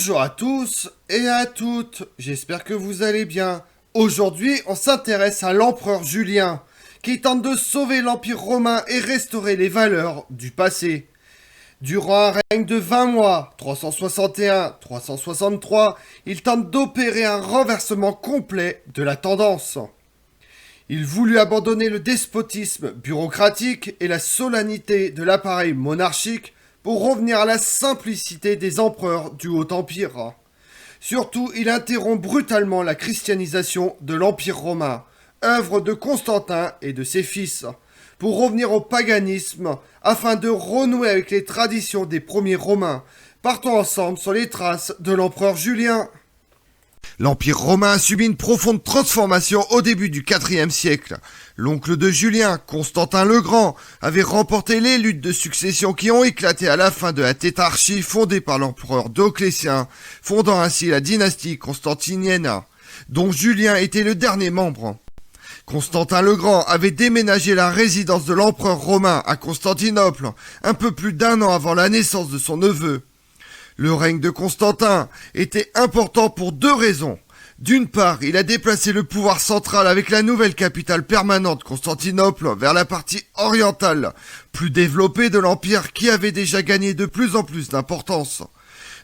Bonjour à tous et à toutes, j'espère que vous allez bien. Aujourd'hui, on s'intéresse à l'empereur Julien, qui tente de sauver l'Empire romain et restaurer les valeurs du passé. Durant un règne de 20 mois, 361-363, il tente d'opérer un renversement complet de la tendance. Il voulut abandonner le despotisme bureaucratique et la solennité de l'appareil monarchique pour revenir à la simplicité des empereurs du Haut-Empire. Surtout, il interrompt brutalement la christianisation de l'Empire romain, œuvre de Constantin et de ses fils, pour revenir au paganisme afin de renouer avec les traditions des premiers Romains, partant ensemble sur les traces de l'empereur Julien. L'Empire romain a subi une profonde transformation au début du IVe siècle. L'oncle de Julien, Constantin le Grand, avait remporté les luttes de succession qui ont éclaté à la fin de la tétrarchie fondée par l'empereur Dioclétien, fondant ainsi la dynastie constantinienne, dont Julien était le dernier membre. Constantin le Grand avait déménagé la résidence de l'empereur romain à Constantinople, un peu plus d'1 an avant la naissance de son neveu. Le règne de Constantin était important pour 2 raisons. D'une part, il a déplacé le pouvoir central avec la nouvelle capitale permanente Constantinople vers la partie orientale, plus développée de l'Empire qui avait déjà gagné de plus en plus d'importance.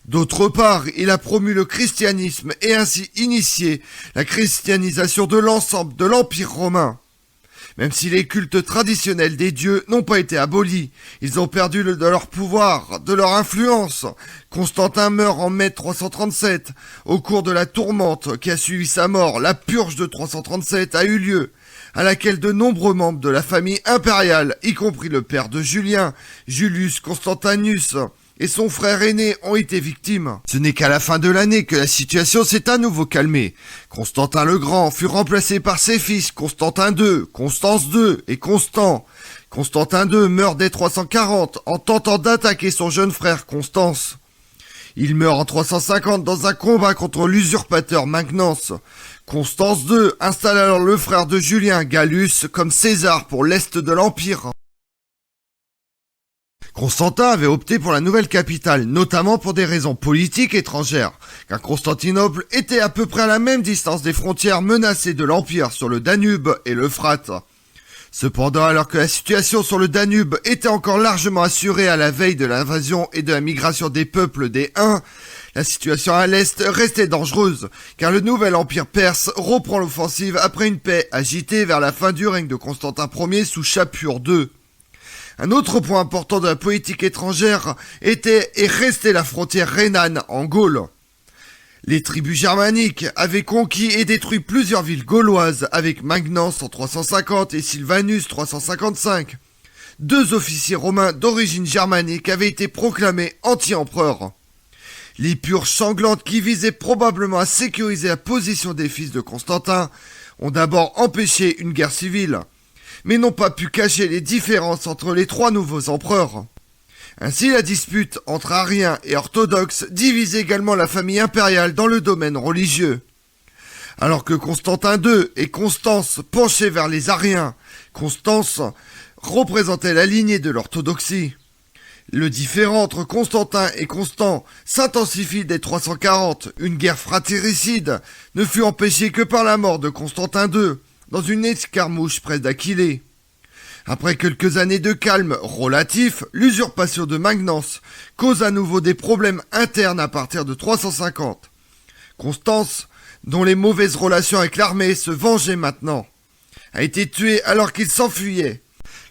D'autre part, il a promu le christianisme et ainsi initié la christianisation de l'ensemble de l'Empire romain. Même si les cultes traditionnels des dieux n'ont pas été abolis, ils ont perdu de leur pouvoir, de leur influence. Constantin meurt en mai 337. Au cours de la tourmente qui a suivi sa mort, la purge de 337 a eu lieu, à laquelle de nombreux membres de la famille impériale, y compris le père de Julien, Julius Constantinus, et son frère aîné ont été victimes. Ce n'est qu'à la fin de l'année que la situation s'est à nouveau calmée. Constantin le Grand fut remplacé par ses fils Constantin II, Constance II et Constant. Constantin II meurt dès 340 en tentant d'attaquer son jeune frère Constance. Il meurt en 350 dans un combat contre l'usurpateur Magnence. Constance II installe alors le frère de Julien, Gallus, comme César pour l'est de l'Empire. Constantin avait opté pour la nouvelle capitale, notamment pour des raisons politiques étrangères, car Constantinople était à peu près à la même distance des frontières menacées de l'Empire sur le Danube et l'Euphrate. Cependant, alors que la situation sur le Danube était encore largement assurée à la veille de l'invasion et de la migration des peuples des Huns, la situation à l'Est restait dangereuse, car le nouvel empire perse reprend l'offensive après une paix agitée vers la fin du règne de Constantin Ier sous Shapur II. Un autre point important de la politique étrangère était et restait la frontière rhénane en Gaule. Les tribus germaniques avaient conquis et détruit plusieurs villes gauloises avec Magnence en 350 et Sylvanus 355. 2 officiers romains d'origine germanique avaient été proclamés anti-empereurs. Les purges sanglantes qui visaient probablement à sécuriser la position des fils de Constantin ont d'abord empêché une guerre civile, mais n'ont pas pu cacher les différences entre les 3 nouveaux empereurs. Ainsi, la dispute entre ariens et orthodoxes divisait également la famille impériale dans le domaine religieux. Alors que Constantin II et Constance penchaient vers les ariens, Constance représentait la lignée de l'orthodoxie. Le différend entre Constantin et Constant s'intensifie dès 340. Une guerre fratricide ne fut empêchée que par la mort de Constantin II, dans une escarmouche près d'Aquilée. Après quelques années de calme relatif, l'usurpation de Magnence cause à nouveau des problèmes internes à partir de 350. Constance, dont les mauvaises relations avec l'armée se vengeaient maintenant, a été tuée alors qu'il s'enfuyait.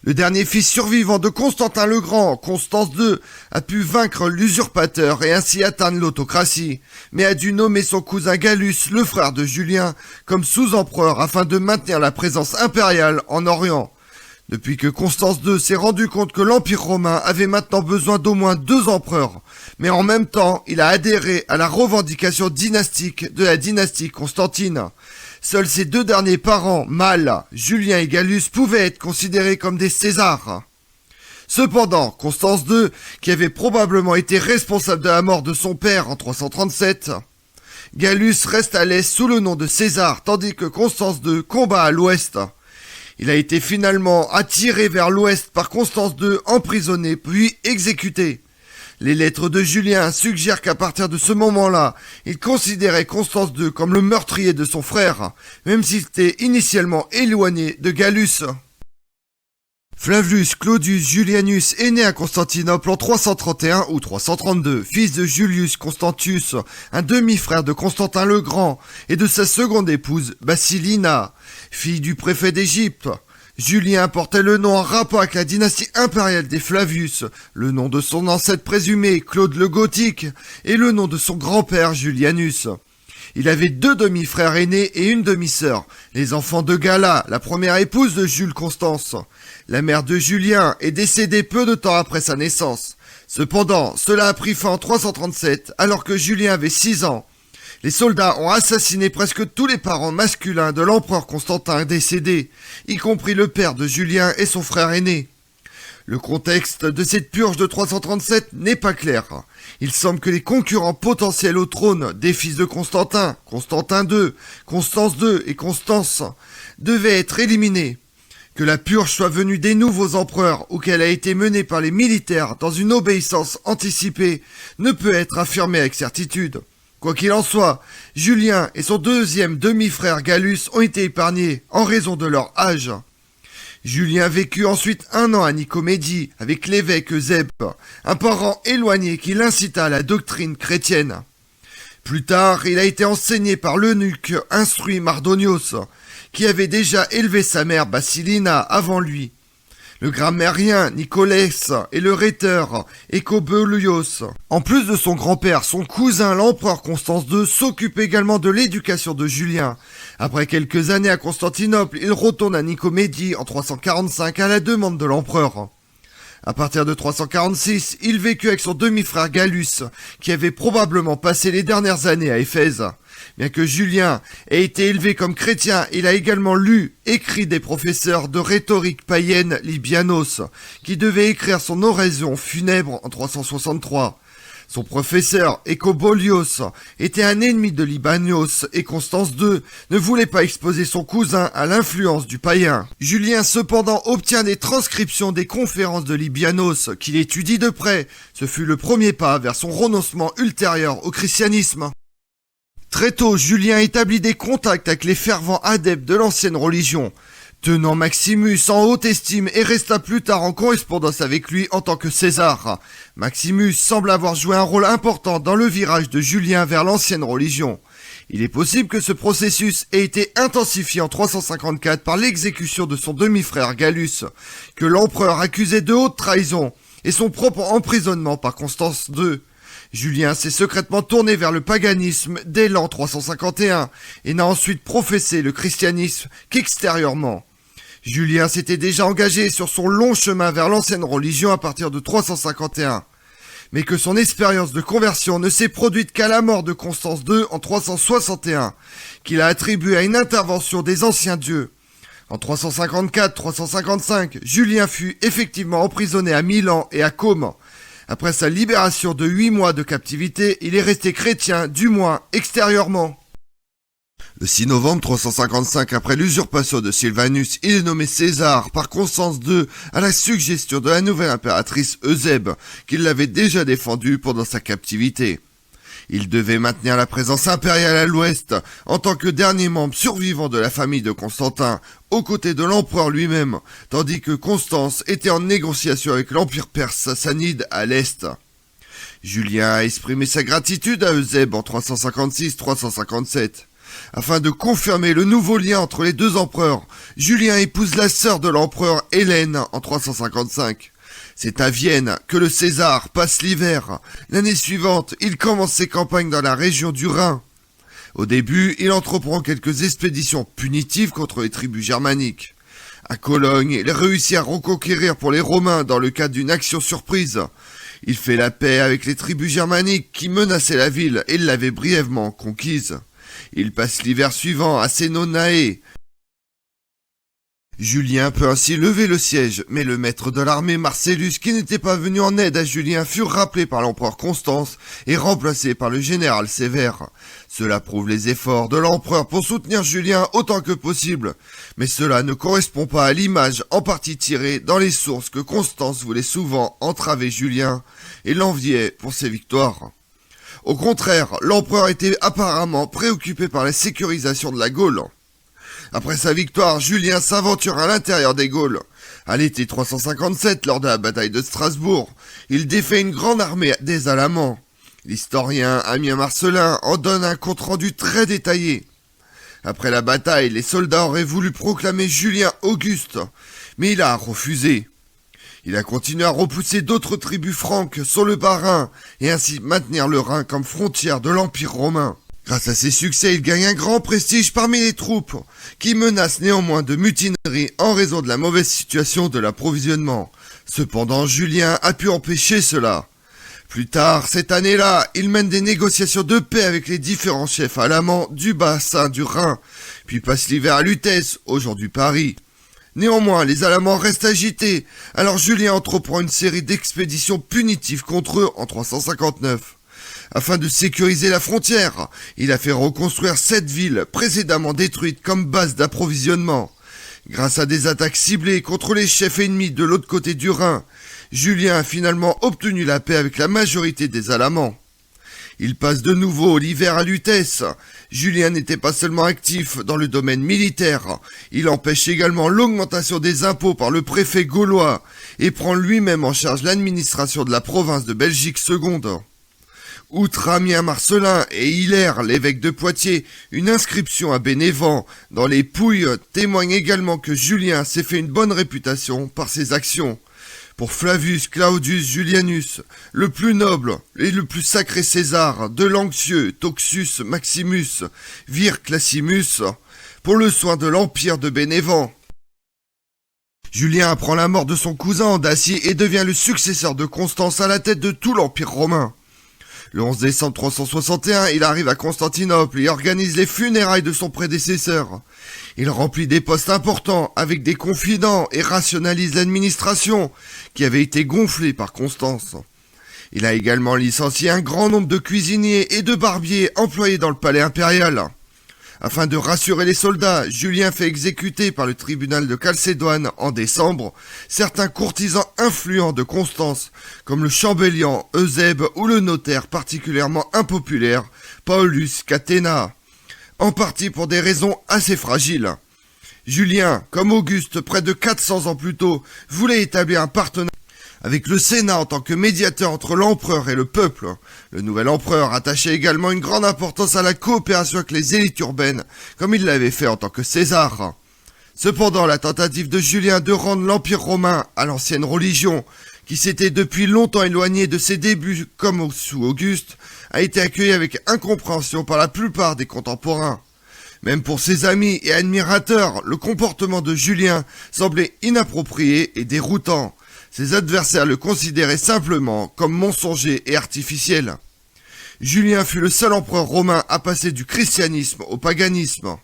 Le dernier fils survivant de Constantin le Grand, Constance II, a pu vaincre l'usurpateur et ainsi atteindre l'autocratie, mais a dû nommer son cousin Gallus, le frère de Julien, comme sous-empereur afin de maintenir la présence impériale en Orient. Depuis que Constance II s'est rendu compte que l'Empire romain avait maintenant besoin d'au moins 2 empereurs, mais en même temps, il a adhéré à la revendication dynastique de la dynastie constantine. Seuls ses 2 derniers parents, mâles, Julien et Gallus, pouvaient être considérés comme des Césars. Cependant, Constance II, qui avait probablement été responsable de la mort de son père en 337, Gallus reste à l'est sous le nom de César, tandis que Constance II combat à l'ouest. Il a été finalement attiré vers l'ouest par Constance II, emprisonné puis exécuté. Les lettres de Julien suggèrent qu'à partir de ce moment-là, il considérait Constance II comme le meurtrier de son frère, même s'il était initialement éloigné de Gallus. Flavius Claudius Julianus est né à Constantinople en 331 ou 332, fils de Julius Constantius, un demi-frère de Constantin le Grand, et de sa seconde épouse, Basilina, fille du préfet d'Égypte. Julien portait le nom en rapport avec la dynastie impériale des Flavius, le nom de son ancêtre présumé, Claude le Gothique, et le nom de son grand-père, Julianus. Il avait 2 demi-frères aînés et une demi-sœur, les enfants de Gala, la première épouse de Jules Constance. La mère de Julien est décédée peu de temps après sa naissance. Cependant, cela a pris fin en 337, alors que Julien avait 6 ans. Les soldats ont assassiné presque tous les parents masculins de l'empereur Constantin décédé, y compris le père de Julien et son frère aîné. Le contexte de cette purge de 337 n'est pas clair. Il semble que les concurrents potentiels au trône des fils de Constantin, Constantin II, Constance II et Constance, devaient être éliminés. Que la purge soit venue des nouveaux empereurs ou qu'elle a été menée par les militaires dans une obéissance anticipée ne peut être affirmé avec certitude. Quoi qu'il en soit, Julien et son deuxième demi-frère Gallus ont été épargnés en raison de leur âge. Julien vécut ensuite 1 an à Nicomédie avec l'évêque Eusèbe, un parent éloigné qui l'incita à la doctrine chrétienne. Plus tard, il a été enseigné par l'eunuque instruit Mardonios, qui avait déjà élevé sa mère Basilina avant lui. Le grammairien Nicolès et le rhéteur Écobolios. En plus de son grand-père, son cousin l'empereur Constance II s'occupe également de l'éducation de Julien. Après quelques années à Constantinople, il retourne à Nicomédie en 345 à la demande de l'empereur. À partir de 346, il vécut avec son demi-frère Gallus, qui avait probablement passé les dernières années à Éphèse. Bien que Julien ait été élevé comme chrétien, il a également lu, écrit des professeurs de rhétorique païenne Libianos, qui devait écrire son oraison funèbre en 363. Son professeur, Écobolios, était un ennemi de Libanios et Constance II ne voulait pas exposer son cousin à l'influence du païen. Julien cependant obtient des transcriptions des conférences de Libianos qu'il étudie de près. Ce fut le premier pas vers son renoncement ultérieur au christianisme. Très tôt, Julien établit des contacts avec les fervents adeptes de l'ancienne religion, tenant Maximus en haute estime et resta plus tard en correspondance avec lui en tant que César. Maximus semble avoir joué un rôle important dans le virage de Julien vers l'ancienne religion. Il est possible que ce processus ait été intensifié en 354 par l'exécution de son demi-frère Gallus, que l'empereur accusait de haute trahison, et son propre emprisonnement par Constance II. Julien s'est secrètement tourné vers le paganisme dès l'an 351 et n'a ensuite professé le christianisme qu'extérieurement. Julien s'était déjà engagé sur son long chemin vers l'ancienne religion à partir de 351, mais que son expérience de conversion ne s'est produite qu'à la mort de Constance II en 361, qu'il a attribuée à une intervention des anciens dieux. En 354-355, Julien fut effectivement emprisonné à Milan et à Côme. Après sa libération de 8 mois de captivité, il est resté chrétien, du moins extérieurement. Le 6 novembre 355, après l'usurpation de Sylvanus, il est nommé César par Constance II à la suggestion de la nouvelle impératrice Eusèbe, qui l'avait déjà défendu pendant sa captivité. Il devait maintenir la présence impériale à l'ouest, en tant que dernier membre survivant de la famille de Constantin, aux côtés de l'empereur lui-même, tandis que Constance était en négociation avec l'empire perse sassanide à l'est. Julien a exprimé sa gratitude à Eusèbe en 356-357. Afin de confirmer le nouveau lien entre les deux empereurs, Julien épouse la sœur de l'empereur Hélène en 355. C'est à Vienne que le César passe l'hiver. L'année suivante, il commence ses campagnes dans la région du Rhin. Au début, il entreprend quelques expéditions punitives contre les tribus germaniques. À Cologne, il réussit à reconquérir pour les Romains dans le cadre d'une action surprise. Il fait la paix avec les tribus germaniques qui menaçaient la ville et l'avaient brièvement conquise. Il passe l'hiver suivant à Senonae. Julien peut ainsi lever le siège, mais le maître de l'armée Marcellus, qui n'était pas venu en aide à Julien, fut rappelé par l'empereur Constance et remplacé par le général Sévère. Cela prouve les efforts de l'empereur pour soutenir Julien autant que possible, mais cela ne correspond pas à l'image en partie tirée dans les sources que Constance voulait souvent entraver Julien et l'enviait pour ses victoires. Au contraire, l'empereur était apparemment préoccupé par la sécurisation de la Gaule. Après sa victoire, Julien s'aventure à l'intérieur des Gaules. À l'été 357, lors de la bataille de Strasbourg, il défait une grande armée des Alamans. L'historien Ammien Marcellin en donne un compte-rendu très détaillé. Après la bataille, les soldats auraient voulu proclamer Julien Auguste, mais il a refusé. Il a continué à repousser d'autres tribus franques sur le Bas-Rhin et ainsi maintenir le Rhin comme frontière de l'Empire romain. Grâce à ses succès, il gagne un grand prestige parmi les troupes, qui menacent néanmoins de mutinerie en raison de la mauvaise situation de l'approvisionnement. Cependant, Julien a pu empêcher cela. Plus tard, cette année-là, il mène des négociations de paix avec les différents chefs alamans du bassin du Rhin, puis passe l'hiver à Lutèce, aujourd'hui Paris. Néanmoins, les Alamans restent agités, alors Julien entreprend une série d'expéditions punitives contre eux en 359. Afin de sécuriser la frontière, il a fait reconstruire 7 villes précédemment détruites comme base d'approvisionnement. Grâce à des attaques ciblées contre les chefs ennemis de l'autre côté du Rhin, Julien a finalement obtenu la paix avec la majorité des Alamans. Il passe de nouveau l'hiver à Lutèce. Julien n'était pas seulement actif dans le domaine militaire, il empêche également l'augmentation des impôts par le préfet gaulois et prend lui-même en charge l'administration de la province de Belgique seconde. Outre Ammien Marcellin et Hilaire, l'évêque de Poitiers, une inscription à Bénévent dans les Pouilles témoigne également que Julien s'est fait une bonne réputation par ses actions. Pour Flavius Claudius Julianus, le plus noble et le plus sacré César, de l'anxieux Toxus Maximus, Vir Classimus, pour le soin de l'empire de Bénévent. Julien apprend la mort de son cousin Dacie et devient le successeur de Constance à la tête de tout l'empire romain. Le 11 décembre 361, il arrive à Constantinople et organise les funérailles de son prédécesseur. Il remplit des postes importants avec des confidents et rationalise l'administration qui avait été gonflée par Constance. Il a également licencié un grand nombre de cuisiniers et de barbiers employés dans le palais impérial. Afin de rassurer les soldats, Julien fait exécuter par le tribunal de Chalcédoine en décembre certains courtisans influents de Constance, comme le chambellan Eusèbe ou le notaire particulièrement impopulaire Paulus Catena, en partie pour des raisons assez fragiles. Julien, comme Auguste près de 400 ans plus tôt, voulait établir un partenariat avec le Sénat en tant que médiateur entre l'empereur et le peuple. Le nouvel empereur attachait également une grande importance à la coopération avec les élites urbaines, comme il l'avait fait en tant que César. Cependant, la tentative de Julien de rendre l'Empire romain à l'ancienne religion, qui s'était depuis longtemps éloignée de ses débuts comme sous Auguste, a été accueillie avec incompréhension par la plupart des contemporains. Même pour ses amis et admirateurs, le comportement de Julien semblait inapproprié et déroutant. Ses adversaires le considéraient simplement comme mensonger et artificiel. Julien fut le seul empereur romain à passer du christianisme au paganisme.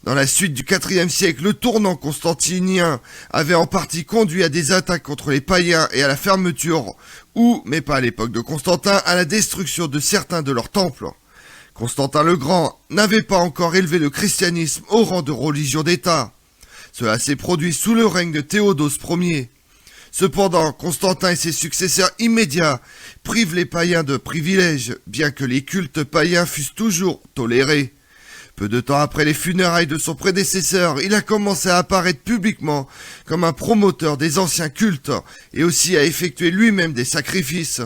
Dans la suite du IVe siècle, le tournant constantinien avait en partie conduit à des attaques contre les païens et à la fermeture, ou, mais pas à l'époque de Constantin, à la destruction de certains de leurs temples. Constantin le Grand n'avait pas encore élevé le christianisme au rang de religion d'État. Cela s'est produit sous le règne de Théodose Ier. Cependant, Constantin et ses successeurs immédiats privent les païens de privilèges, bien que les cultes païens fussent toujours tolérés. Peu de temps après les funérailles de son prédécesseur, il a commencé à apparaître publiquement comme un promoteur des anciens cultes et aussi à effectuer lui-même des sacrifices.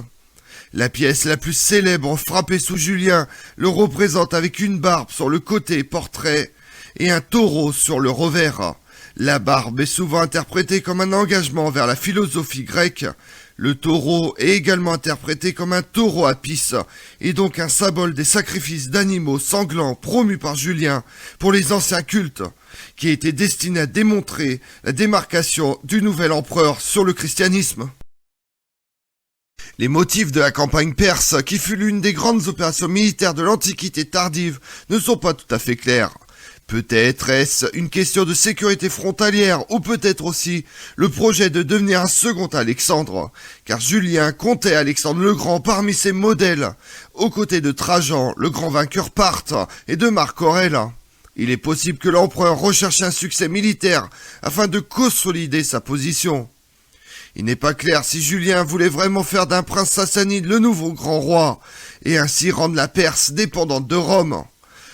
La pièce la plus célèbre frappée sous Julien le représente avec une barbe sur le côté portrait et un taureau sur le revers. La barbe est souvent interprétée comme un engagement vers la philosophie grecque. Le taureau est également interprété comme un taureau apis, et donc un symbole des sacrifices d'animaux sanglants promus par Julien pour les anciens cultes, qui était destiné à démontrer la démarcation du nouvel empereur sur le christianisme. Les motifs de la campagne perse, qui fut l'une des grandes opérations militaires de l'Antiquité tardive, ne sont pas tout à fait clairs. Peut-être est-ce une question de sécurité frontalière ou peut-être aussi le projet de devenir un second Alexandre, car Julien comptait Alexandre le Grand parmi ses modèles, aux côtés de Trajan, le grand vainqueur parthe, et de Marc Aurèle. Il est possible que l'empereur recherche un succès militaire afin de consolider sa position. Il n'est pas clair si Julien voulait vraiment faire d'un prince sassanide le nouveau grand roi, et ainsi rendre la Perse dépendante de Rome.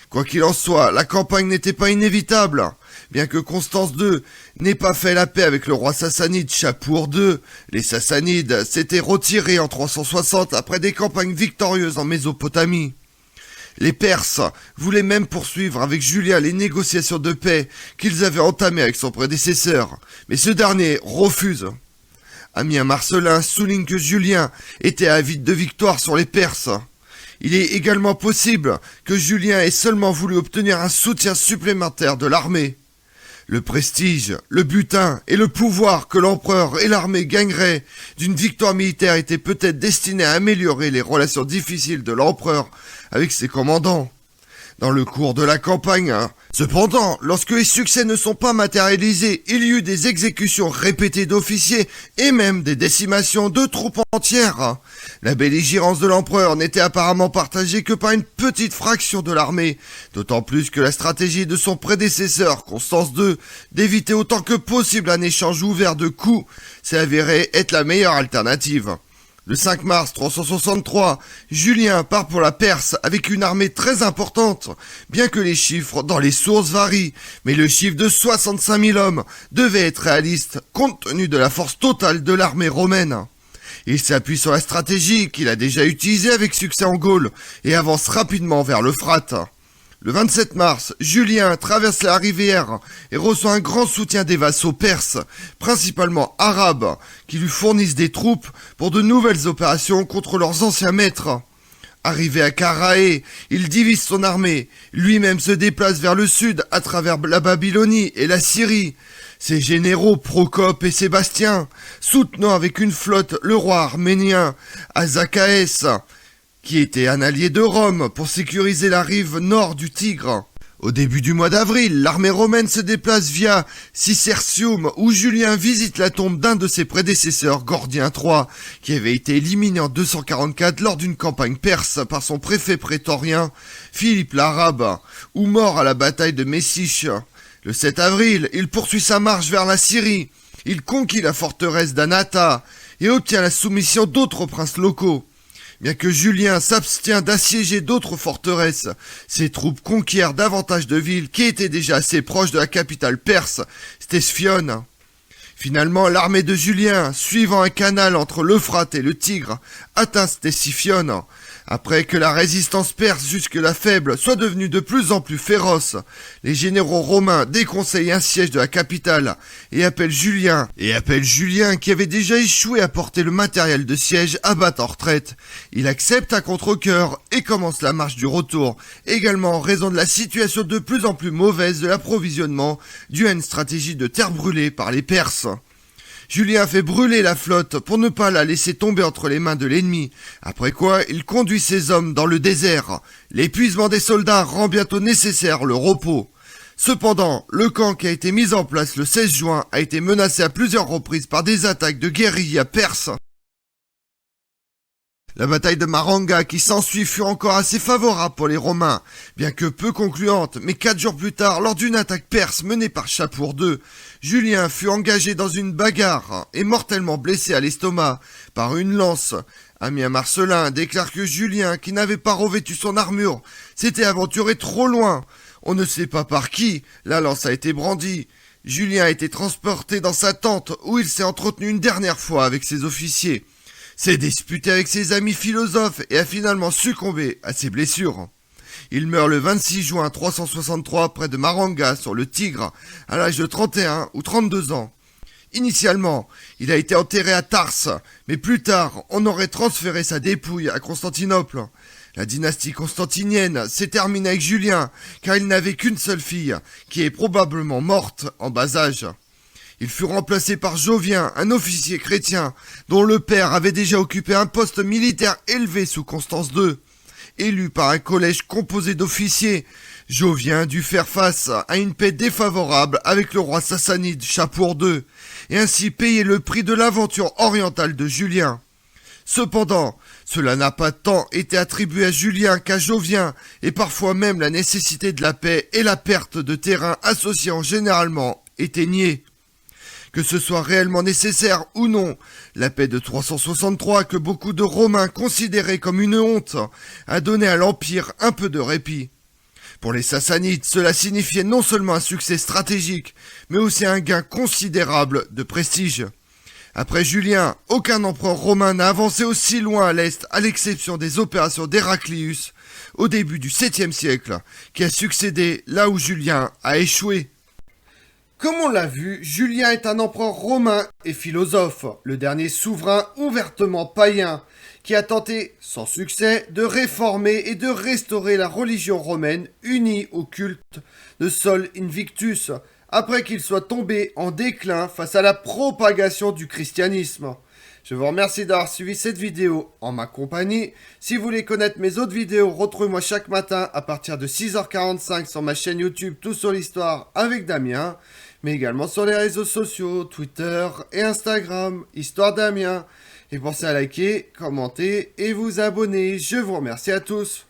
Quoi qu'il en soit, la campagne n'était pas inévitable. Bien que Constance II n'ait pas fait la paix avec le roi sassanide Shapur II, les Sassanides s'étaient retirés en 360 après des campagnes victorieuses en Mésopotamie. Les Perses voulaient même poursuivre avec Julien les négociations de paix qu'ils avaient entamées avec son prédécesseur, mais ce dernier refuse. Ammien Marcellin souligne que Julien était avide de victoire sur les Perses. Il est également possible que Julien ait seulement voulu obtenir un soutien supplémentaire de l'armée. Le prestige, le butin et le pouvoir que l'empereur et l'armée gagneraient d'une victoire militaire étaient peut-être destinés à améliorer les relations difficiles de l'empereur avec ses commandants. Dans le cours de la campagne, cependant, lorsque les succès ne sont pas matérialisés, il y eut des exécutions répétées d'officiers et même des décimations de troupes entières. La belligérance de l'empereur n'était apparemment partagée que par une petite fraction de l'armée, d'autant plus que la stratégie de son prédécesseur, Constance II, d'éviter autant que possible un échange ouvert de coups, s'est avérée être la meilleure alternative. Le 5 mars 363, Julien part pour la Perse avec une armée très importante, bien que les chiffres dans les sources varient, mais le chiffre de 65 000 hommes devait être réaliste compte tenu de la force totale de l'armée romaine. Il s'appuie sur la stratégie qu'il a déjà utilisée avec succès en Gaule et avance rapidement vers l'Euphrate. Le 27 mars, Julien traverse la rivière et reçoit un grand soutien des vassaux perses, principalement arabes, qui lui fournissent des troupes pour de nouvelles opérations contre leurs anciens maîtres. Arrivé à Caraë, il divise son armée, lui-même se déplace vers le sud à travers la Babylonie et la Syrie. Ses généraux Procope et Sébastien, soutenant avec une flotte le roi arménien Azachaès, qui était un allié de Rome pour sécuriser la rive nord du Tigre. Au début du mois d'avril, l'armée romaine se déplace via Cicercium, où Julien visite la tombe d'un de ses prédécesseurs, Gordien III, qui avait été éliminé en 244 lors d'une campagne perse par son préfet prétorien, Philippe l'Arabe, ou mort à la bataille de Messiche. Le 7 avril, il poursuit sa marche vers la Syrie. Il conquit la forteresse d'Anata et obtient la soumission d'autres princes locaux. Bien que Julien s'abstient d'assiéger d'autres forteresses, ses troupes conquièrent davantage de villes qui étaient déjà assez proches de la capitale perse, Ctesiphon. Finalement, l'armée de Julien, suivant un canal entre l'Euphrate et le Tigre, atteint Ctesiphon. Après que la résistance perse jusque-là faible soit devenue de plus en plus féroce, les généraux romains déconseillent un siège de la capitale et appellent Julien qui avait déjà échoué à porter le matériel de siège à battre en retraite. Il accepte à contre-cœur et commence la marche du retour, également en raison de la situation de plus en plus mauvaise de l'approvisionnement due à une stratégie de terre brûlée par les Perses. Julien fait brûler la flotte pour ne pas la laisser tomber entre les mains de l'ennemi, après quoi il conduit ses hommes dans le désert. L'épuisement des soldats rend bientôt nécessaire le repos. Cependant, le camp qui a été mis en place le 16 juin a été menacé à plusieurs reprises par des attaques de guérilla perses. La bataille de Maranga qui s'ensuit fut encore assez favorable pour les Romains, bien que peu concluante, mais 4 jours plus tard, lors d'une attaque perse menée par Shapur II, Julien fut engagé dans une bagarre et mortellement blessé à l'estomac par une lance. Ammien Marcellin déclare que Julien, qui n'avait pas revêtu son armure, s'était aventuré trop loin. On ne sait pas par qui, la lance a été brandie. Julien a été transporté dans sa tente où il s'est entretenu une dernière fois avec ses officiers. S'est disputé avec ses amis philosophes et a finalement succombé à ses blessures. Il meurt le 26 juin 363 près de Maranga sur le Tigre, à l'âge de 31 ou 32 ans. Initialement, il a été enterré à Tarse, mais plus tard, on aurait transféré sa dépouille à Constantinople. La dynastie constantinienne s'est terminée avec Julien, car il n'avait qu'une seule fille, qui est probablement morte en bas âge. Il fut remplacé par Jovien, un officier chrétien, dont le père avait déjà occupé un poste militaire élevé sous Constance II. Élu par un collège composé d'officiers, Jovien dut faire face à une paix défavorable avec le roi sassanide Chapour II, et ainsi payer le prix de l'aventure orientale de Julien. Cependant, cela n'a pas tant été attribué à Julien qu'à Jovien, et parfois même la nécessité de la paix et la perte de terrain associant généralement étaient niées. Que ce soit réellement nécessaire ou non, la paix de 363 que beaucoup de Romains considéraient comme une honte a donné à l'Empire un peu de répit. Pour les Sassanides, cela signifiait non seulement un succès stratégique, mais aussi un gain considérable de prestige. Après Julien, aucun empereur romain n'a avancé aussi loin à l'est, à l'exception des opérations d'Héraclius, au début du 7e siècle, qui a succédé là où Julien a échoué. Comme on l'a vu, Julien est un empereur romain et philosophe, le dernier souverain ouvertement païen, qui a tenté, sans succès, de réformer et de restaurer la religion romaine unie au culte de Sol Invictus, après qu'il soit tombé en déclin face à la propagation du christianisme. Je vous remercie d'avoir suivi cette vidéo en ma compagnie. Si vous voulez connaître mes autres vidéos, retrouvez-moi chaque matin à partir de 6h45 sur ma chaîne YouTube Tout sur l'Histoire avec Damien, mais également sur les réseaux sociaux, Twitter et Instagram, Histoire Damien. Et pensez à liker, commenter et vous abonner. Je vous remercie à tous.